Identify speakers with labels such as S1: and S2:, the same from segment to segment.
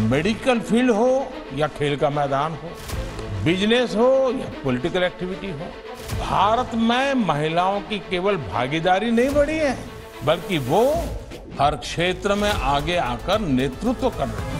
S1: Medical field हो या खेल का मैदान हो, बिजनेस हो या पॉलिटिकल एक्टिविटी हो, भारत में महिलाओं की केवल भागीदारी नहीं बढ़ी है, बल्कि वो हर क्षेत्र में आगे आकर नेतृत्व कर रहे हैं।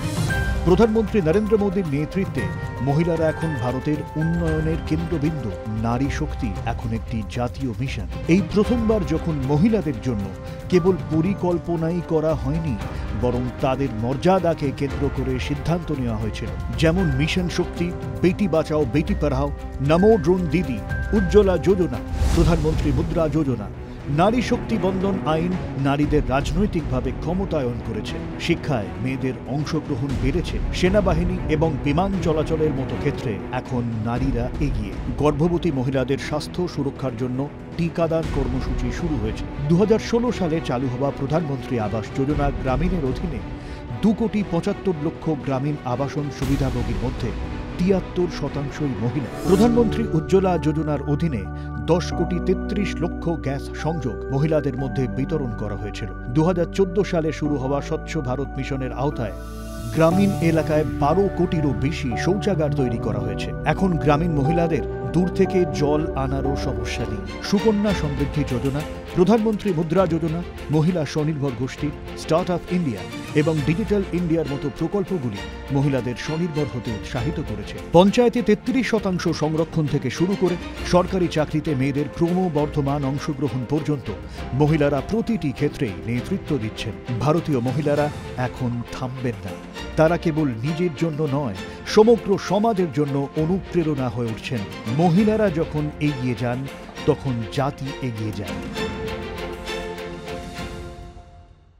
S2: প্রধানমন্ত্রী নরেন্দ্র মোদীর নেতৃত্বে মহিলারা এখন ভারতের উন্নয়নের কেন্দ্রবিন্দু। নারী শক্তি এখন একটি জাতীয় মিশন। এই প্রথমবার যখন মহিলাদের জন্য কেবল পরিকল্পনাই করা হয়নি, বরং তাদের মর্যাদাকে কেন্দ্র করে সিদ্ধান্ত নেওয়া হয়েছিল। যেমন মিশন শক্তি, বেটি বাঁচাও বেটি পড়াও, নমো ড্রোন দিদি, উজ্জ্বলা যোজনা, প্রধানমন্ত্রী মুদ্রা যোজনা। নারী শক্তি বন্দন আইন নারীদের রাজনৈতিকভাবে ক্ষমতায়ন করেছে। শিক্ষায় মেয়েদের অংশগ্রহণ বেড়েছে। সেনাবাহিনী এবং বিমান চলাচলের মতো ক্ষেত্রে এখন নারীরা এগিয়ে। গর্ভবতী মহিলাদের স্বাস্থ্য সুরক্ষার জন্য টিকাদান কর্মসূচি শুরু হয়েছে। 2016 সালে চালু হওয়া প্রধানমন্ত্রী আবাস যোজনা গ্রামীণের অধীনে 2,75,00,000 গ্রামীণ আবাসন সুবিধাভোগীর মধ্যে 73% মহিলা। প্রধানমন্ত্রী উজ্জ্বলা যোজনার অধীনে 10,33,00,000 গ্যাস সংযোগ মহিলাদের মধ্যে বিতরণ করা হয়েছিল। 2014 সালে শুরু হওয়া স্বচ্ছ ভারত মিশনের আওতায় গ্রামীণ এলাকায় 12 কোটিরও বেশি শৌচাগার তৈরি করা হয়েছে। এখন গ্রামীণ মহিলাদের দূর থেকে জল আনারও সমস্যা নেই। সুকন্যা সমৃদ্ধি যোজনা, প্রধানমন্ত্রী মুদ্রা যোজনা, মহিলা স্বনির্ভর গোষ্ঠী, স্টার্ট আপ ইন্ডিয়া এবং ডিজিটাল ইন্ডিয়ার মতো প্রকল্পগুলি মহিলাদের স্বনির্ভর হতে উৎসাহিত করেছে। পঞ্চায়েতে 33% সংরক্ষণ থেকে শুরু করে সরকারি চাকরিতে মেয়েদের ক্রমবর্ধমান অংশগ্রহণ পর্যন্ত মহিলারা প্রতিটি ক্ষেত্রেই নেতৃত্ব দিচ্ছেন। ভারতীয় মহিলারা এখন থামবেন না। তারা কেবল নিজের জন্য নয়, সমগ্র সমাজের জন্য অনুপ্রেরণা হয়ে উঠছেন। মহিলারা যখন এগিয়ে যান, তখন জাতি এগিয়ে যায়।